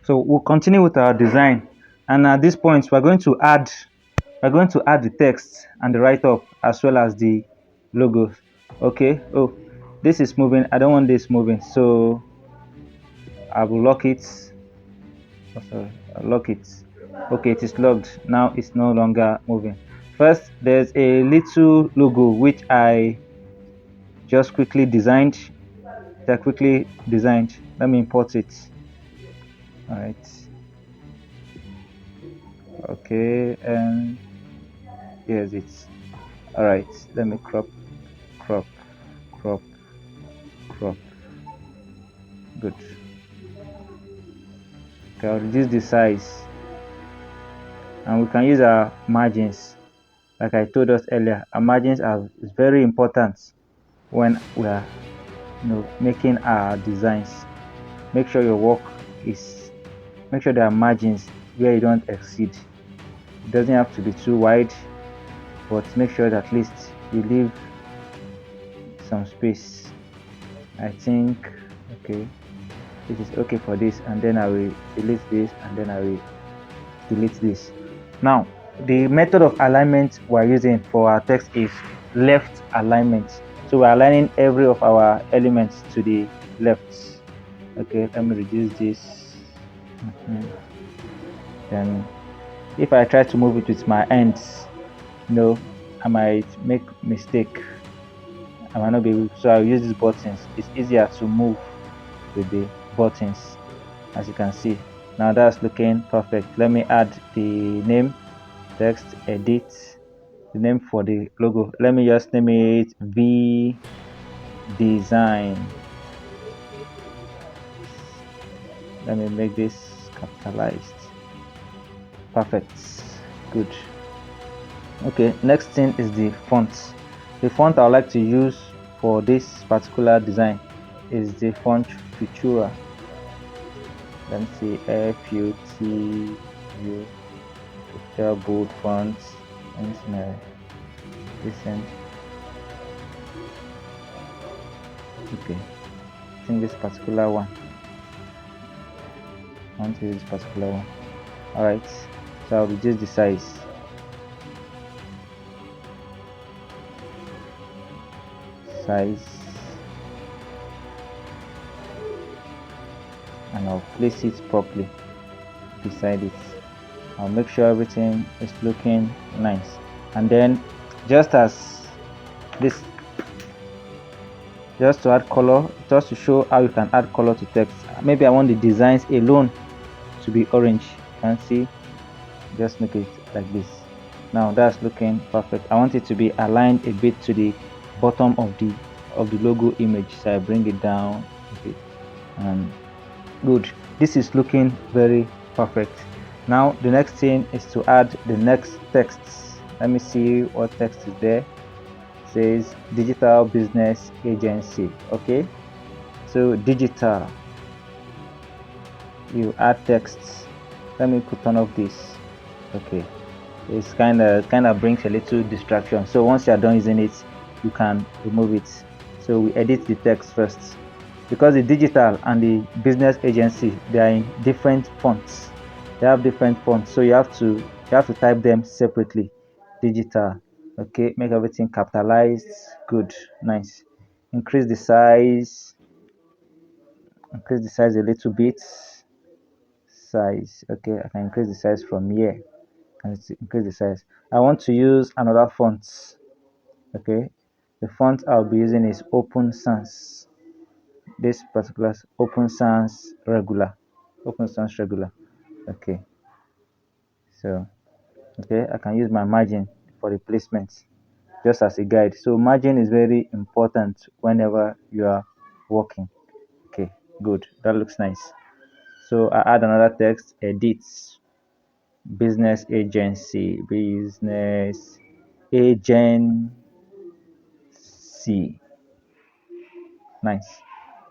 So we'll continue with our design, and at this point we're going to add the text and the write-up as well as the logos. Okay. Oh, this is moving. I don't want this moving, so I will lock it. Oh, sorry, I'll lock it. Okay, it is locked now. It's no longer moving. First, there's a little logo which I just quickly designed. Let me import it. All right. Okay, and here's it. All right. Let me crop, crop, crop. Good. Okay, I'll reduce the size, and we can use our margins. Like I told us earlier, our margins are is very important when we are, making our designs. Make sure your work is, make sure there are margins where you don't exceed. It doesn't have to be too wide, but make sure that at least you leave some space. I think, okay, it is okay for this, and then I will delete this, and then I will delete this. Now, the method of alignment we're using for our text is left alignment. So we're aligning every of our elements to the left. Okay, let me reduce this. Then if I try to move it with my hands, I might make mistake. I might not be able, so I'll use these buttons. It's easier to move with the buttons, as you can see. Now that's looking perfect. Let me add the name, text, edit, the name for the logo. Let me just name it V Design. Let me make this capitalized. Perfect. Good. Okay, next thing is the font. The font I would like to use for this particular design is the font Futura. Let me see, FUTU, Futura bold font. Let me see my recent. Okay, I think this particular one. I want to use this particular one. Alright, so I'll reduce the size. And I'll place it properly beside it. I'll make sure everything is looking nice, and then just as this, just to add color, just to show how you can add color to text. Maybe I want the designs alone to be orange. You can see, just make it like this. Now that's looking perfect. I want it to be aligned a bit to the bottom of the logo image, so I bring it down a bit, and good. This is looking very perfect. Now the next thing is to add the next text. Let me see what text is there. It says digital business agency. Okay, so digital, you add text. Let me turn off this. Okay, it's kind of brings a little distraction, so once you are done using it, you can remove it. So we edit the text first, because the digital and the business agency, they are in different fonts. They have different fonts, so you have to type them separately. Digital. Okay, make everything capitalized. Good, nice. Increase the size. Increase the size a little bit. Size. Okay, I can increase the size from here. And increase the size. I want to use another font. Okay, the font I'll be using is Open Sans. This particular Open Sans Regular. Open Sans Regular. Okay, so okay, I can use my margin for the placement just as a guide. So margin is very important whenever you are working. Okay, good. That looks nice. So I add another text, edits, business agency, business agency. Nice.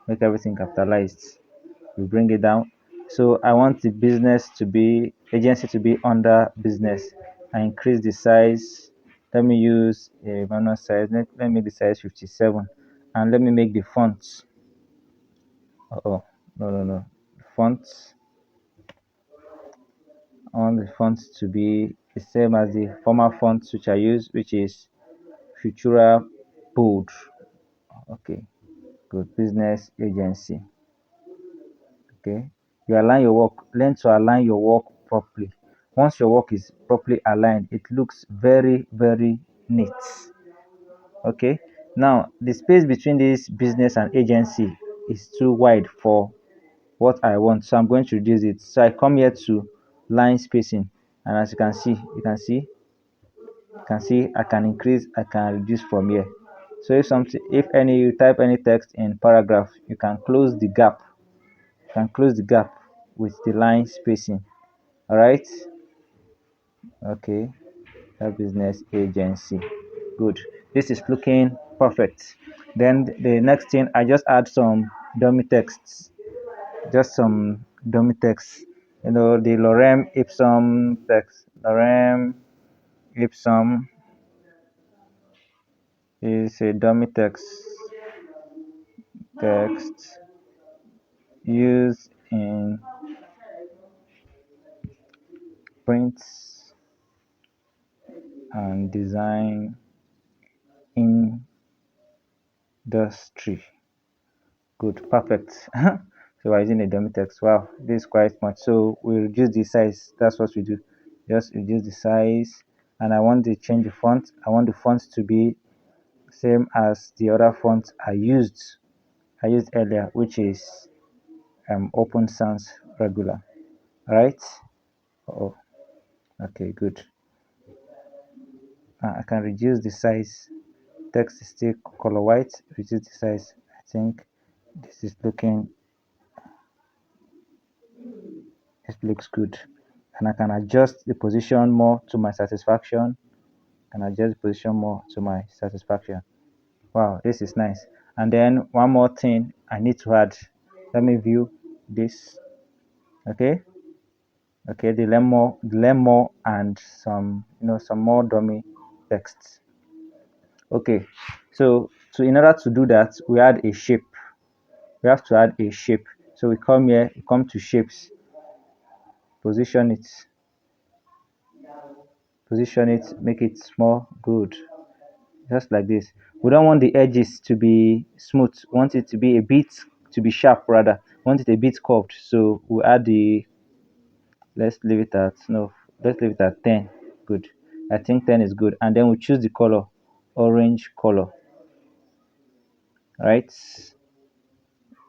Make everything capitalized. We bring it down. So I want the business to be agency to be under business. I increase the size. Let me use a manual size. Let me make the size 57, and let me make the font. Oh, no, no, no. Font. I want the font to be the same as the former font which I use, which is Futura Bold. Okay, good. Business agency. Okay, you align your work. Learn to align your work properly. Once your work is properly aligned, it looks very, very neat. Okay, now the space between this business and agency is too wide for what I want, so I'm going to reduce it. So I come here to line spacing, and as you can see, I can increase, I can reduce from here. So if any you type any text in paragraph, you can close the gap. You can close the gap with the line spacing. All right. Okay. That business agency. Good. This is looking perfect. Then the next thing, I just add some dummy texts. Just some dummy text. The lorem ipsum text. Lorem ipsum is a dummy text used in print and design industry. Good, perfect. So we're using a dummy text. Wow, this is quite much. So we reduce the size. That's what we do. Just reduce the size. And I want to change the font. I want the font to be same as the other font I used earlier, which is Open Sans Regular. Right? Oh, okay, good. I can reduce the size. Text is still color white. Reduce the size. I think this is looking. This looks good, and I can adjust the position more to my satisfaction. Can adjust the position more to my satisfaction. Wow, this is nice. And then one more thing I need to add. Let me view this. Okay, okay, the lemon and some more dummy text. Okay, so in order to do that, we add a shape. We have to add a shape. So we come here, we come to shapes, position it, make it small, good, just like this. We don't want the edges to be smooth, want it to be a bit, to be sharp rather, want it a bit curved. So we add the, let's leave it at, no, let's leave it at 10. Good, I think 10 is good. And then we choose the color, orange color. Right,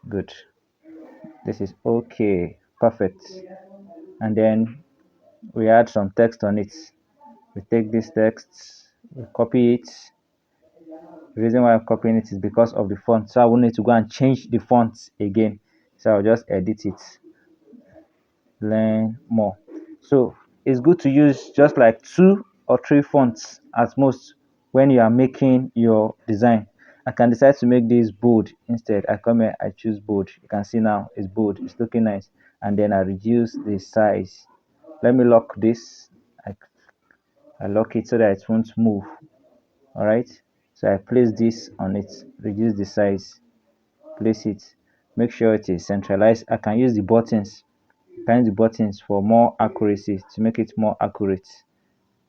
good, this is okay, perfect. And then we add some text on it. We take this text, we copy it. The reason why I'm copying it is because of the font, so I will need to go and change the font again. So I'll just edit it. Learn more. So it's good to use just like 2 or 3 fonts at most when you are making your design. I can decide to make this bold instead. I come here, I choose bold. You can see now it's bold, it's looking nice. And then I reduce the size. Let me lock this. I lock it so that it won't move. All right, so I place this on it, reduce the size, place it, make sure it is centralized. I can use the buttons, for more accuracy, to make it more accurate.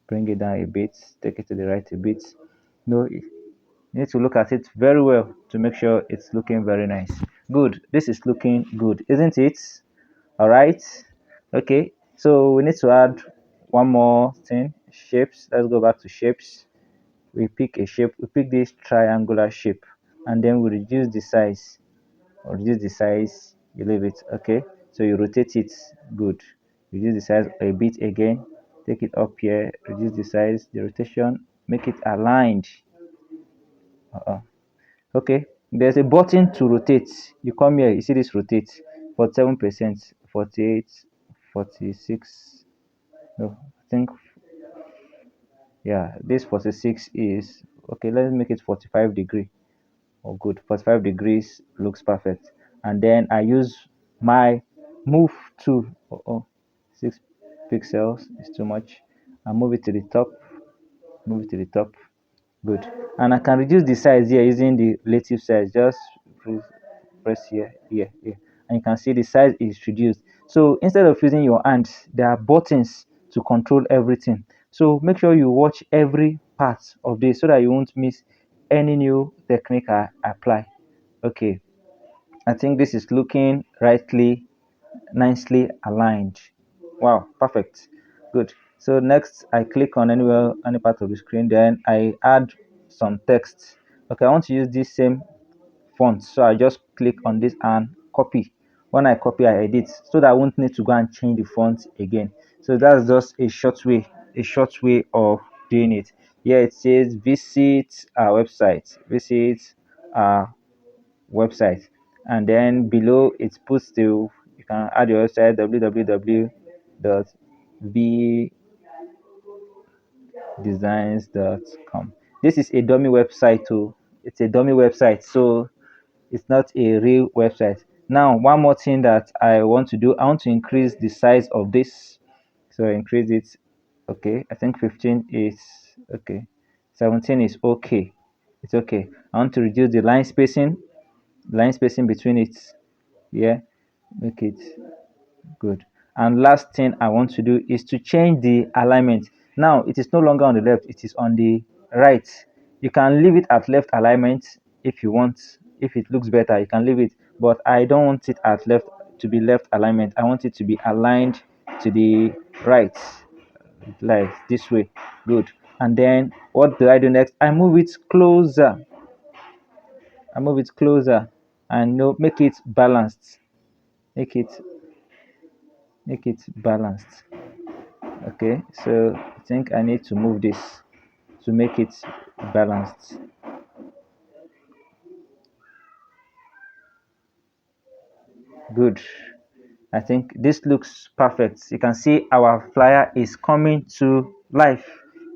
Bring it down a bit, take it to the right a bit. No, you need to look at it very well to make sure it's looking very nice. Good, this is looking good, isn't it? All right, okay, so we need to add one more thing, shapes. Let's go back to shapes. We pick a shape, we pick this triangular shape, and then we reduce the size, you leave it. Okay, so you rotate it, good, reduce the size a bit again, take it up here, reduce the size, the rotation, make it aligned. Okay, there's a button to rotate. You come here, you see this rotate, 47%, 48, 46, no, I think, yeah, this 46 is okay. Let's make it 45 degree. Oh, good, 45 degrees looks perfect. And then I use my move tool. 6 pixels is too much. I move it to the top, move it to the top. Good, and I can reduce the size here using the relative size. Just press here, here, here, and you can see the size is reduced. So instead of using your hands, there are buttons to control everything. So make sure you watch every part of this so that you won't miss any new technique I apply. Okay, I think this is looking rightly, nicely aligned. Wow, perfect. Good. So next I click on anywhere, any part of the screen, then I add some text. Okay, I want to use this same font, so I just click on this and copy. When I copy, I edit so that I won't need to go and change the font again. So that's just a short way of doing it. Here it says visit our website, visit our website, and then below it puts the, you can add your website, www.vdesigns.com. This is a dummy website too. It's a dummy website, so it's not a real website. Now one more thing that I want to do, I want to increase the size of this. So increase it. Okay, I think 15 is okay, 17 is okay, it's okay. I want to reduce the line spacing between it. Yeah, make it good. And last thing I want to do is to change the alignment. Now it is no longer on the left, it is on the right. You can leave it at left alignment if you want. If it looks better, you can leave it, but I don't want it at left, to be left alignment. I want it to be aligned to the right, like this way. Good. And then what do I do next? I move it closer. I move it closer and no, make it balanced. Make it balanced. Okay, so I think I need to move this to make it balanced. Good. I think this looks perfect. You can see our flyer is coming to life.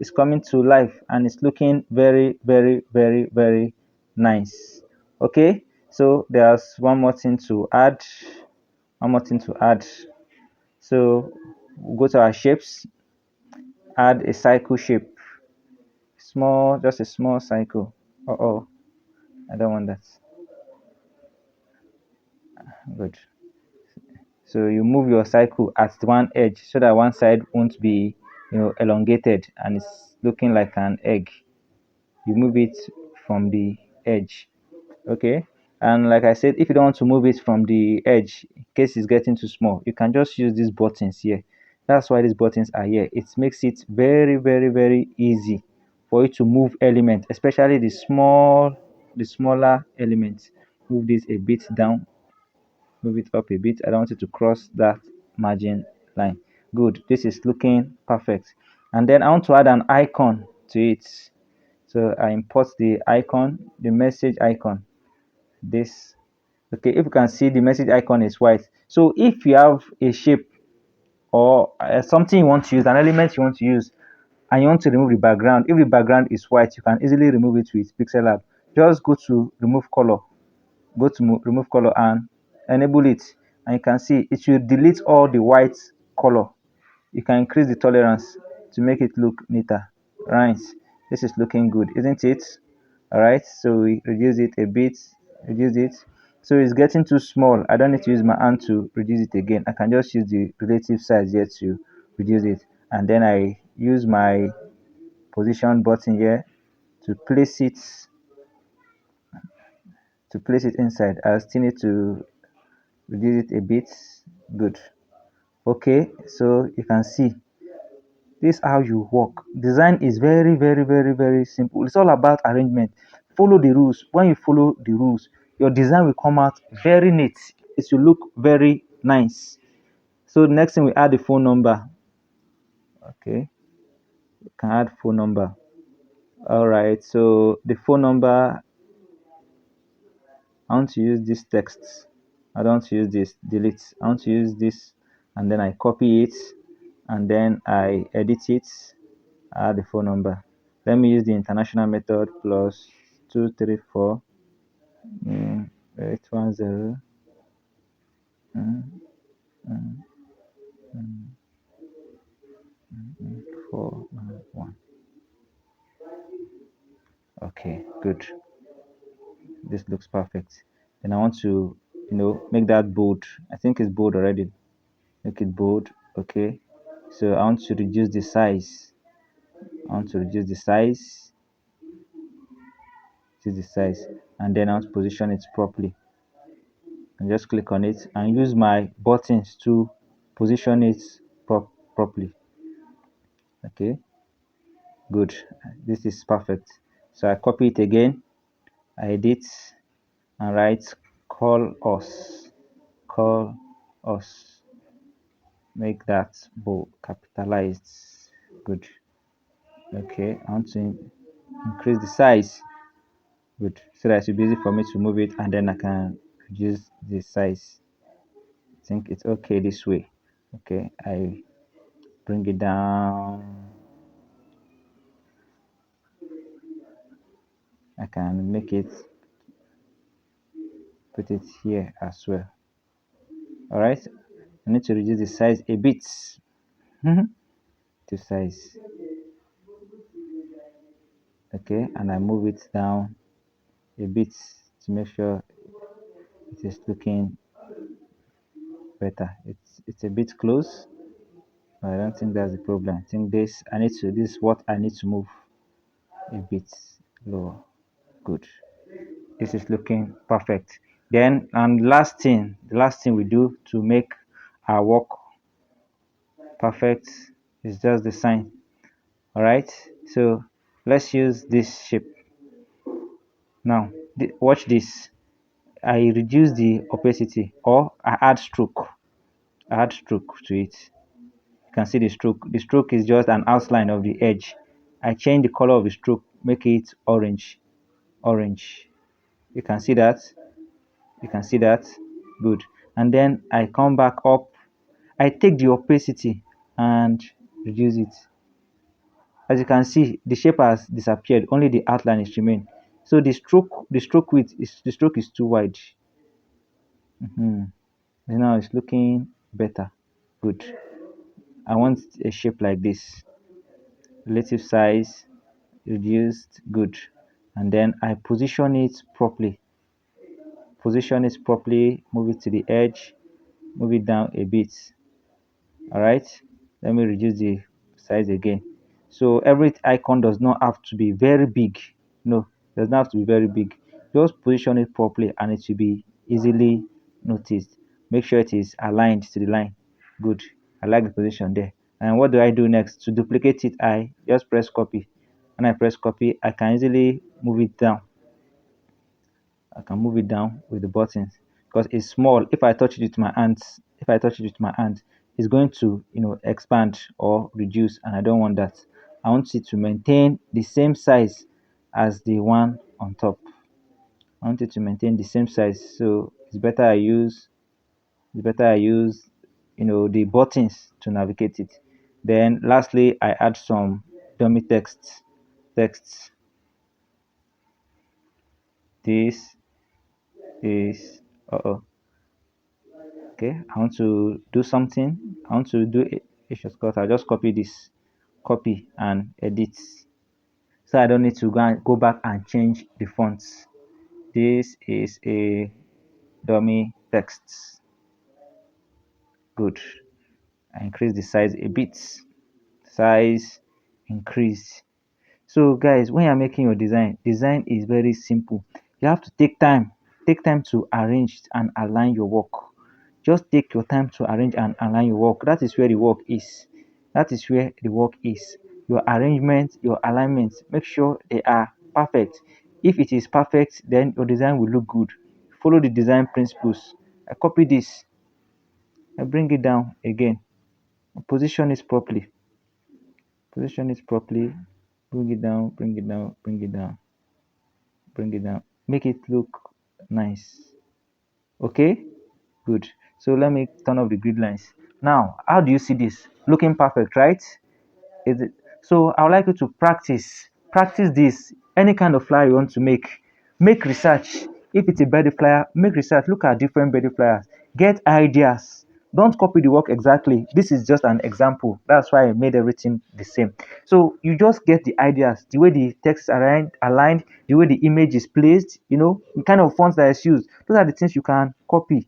It's coming to life and it's looking very, very, very, very nice. Okay, so there's one more thing to add. One more thing to add. So go to our shapes, add a cycle shape. Small, just a small cycle. Oh, I don't want that. Good. So you move your cycle at one edge so that one side won't be, elongated and it's looking like an egg. You move it from the edge. Okay. And like I said, if you don't want to move it from the edge in case it's getting too small, you can just use these buttons here. That's why these buttons are here. It makes it very, very, very easy for you to move elements, especially the smaller elements. Move this a bit down, move it up a bit. I don't want it to cross that margin line. Good. This is looking perfect. And then I want to add an icon to it. So I import the icon, the message icon. This. Okay, if you can see, the message icon is white. So if you have a shape or something you want to use, an element you want to use, and you want to remove the background, if the background is white, you can easily remove it with Pixellab. Just go to remove color, go to remove color and enable it, and you can see it will delete all the white color. You can increase the tolerance to make it look neater. Right, this is looking good, isn't it? All right, so we reduce it a bit, reduce it. So it's getting too small. I don't need to use my hand to reduce it again. I can just use the relative size here to reduce it, and then I use my position button here to place it inside. I still need to reduce it a bit. Good. Okay, so you can see this is how you work. Design is very, very, very, very simple. It's all about arrangement. Follow the rules. When you follow the rules, your design will come out very neat. It will look very nice. So next thing, we add the phone number. Okay, you can add phone number. All right, so the phone number, I want to use this text. I don't want to use this, delete. I want to use this, and then I copy it, and then I edit it, add the phone number. Let me use the international method, plus 234 810 491. Okay, good. This looks perfect. Then I want to, make that bold. I think it's bold already. make it bold. Okay, so I want to reduce the size. I want to reduce the size, reduce the size, and then I want to position it properly. And just click on it and use my buttons to position it properly. Okay, good. This is perfect. So I copy it again. I edit and write call us. Call us. Make that bold capitalized. Good. Okay, I want to increase the size. Good. So that it will be easy for me to move it, and then I can reduce the size. I think it's okay this way. Okay, I bring it down. I can make it, put it here as well. All right, I need to reduce the size a bit. To size. Okay, and I move it down a bit to make sure it is looking better. It's a bit close, but I don't think that's the problem. I think this is what I need to move a bit lower. Good. This is looking perfect. Then, and the last thing we do to make our work perfect is just the sign. All right, so let's use this shape now. Watch this. I reduce the opacity, or I add stroke. I add stroke to it. You can see the stroke. The stroke is just an outline of the edge. I change the color of the stroke, make it orange. Orange. You can see that. You can see that. Good. And then I come back up. I take the opacity and reduce it. As you can see, the shape has disappeared. Only the outline is remain. So the stroke is too wide. And now it's looking better. Good. I want a shape like this. Relative size reduced. Good. And then I position it properly, move it to the edge, move it down a bit. All right, let me reduce the size again. So every icon does not have to be very big. No, does not have to be very big. Just position it properly and it will be easily noticed. Make sure it is aligned to the line. Good. I like the position there. And what do I do next? To duplicate it, I just press copy. When I press copy, I can easily move it down. I can move it down with the buttons because it's small. If I touch it with my hands, it's going to expand or reduce, and I don't want that. I want it to maintain the same size as the one on top. I want it to maintain the same size, so it's better I use the buttons to navigate it. Then lastly, I add some dummy texts. This is okay. I want to do something. I want to do a shortcut. I'll just copy this, copy and edit, so I don't need to go back and change the fonts. This is a dummy text. Good. I increase the size a bit. Size increase. So guys, when you're making your design is very simple. You have to take time to arrange and align your work. Just take your time to arrange and align your work. That is where the work is. That is where the work is. Your arrangement, your alignment, make sure they are perfect. If it is perfect, then your design will look good. Follow the design principles. I copy this. I bring it down again. Position it properly. Position it properly. Bring it down, bring it down, bring it down, bring it down. Make it look nice. Okay, good. So let me turn off the grid lines. Now, how do you see this? Looking perfect, right? Is it? So I would like you to practice this. Any kind of flyer you want to make research. If it's a birthday flyer, make research. Look at different birthday flyers. Get ideas. Don't copy the work exactly. This is just an example. That's why I made everything the same. So you just get the ideas, the way the text is aligned, the way the image is placed, the kind of fonts that is used. Those are the things you can copy.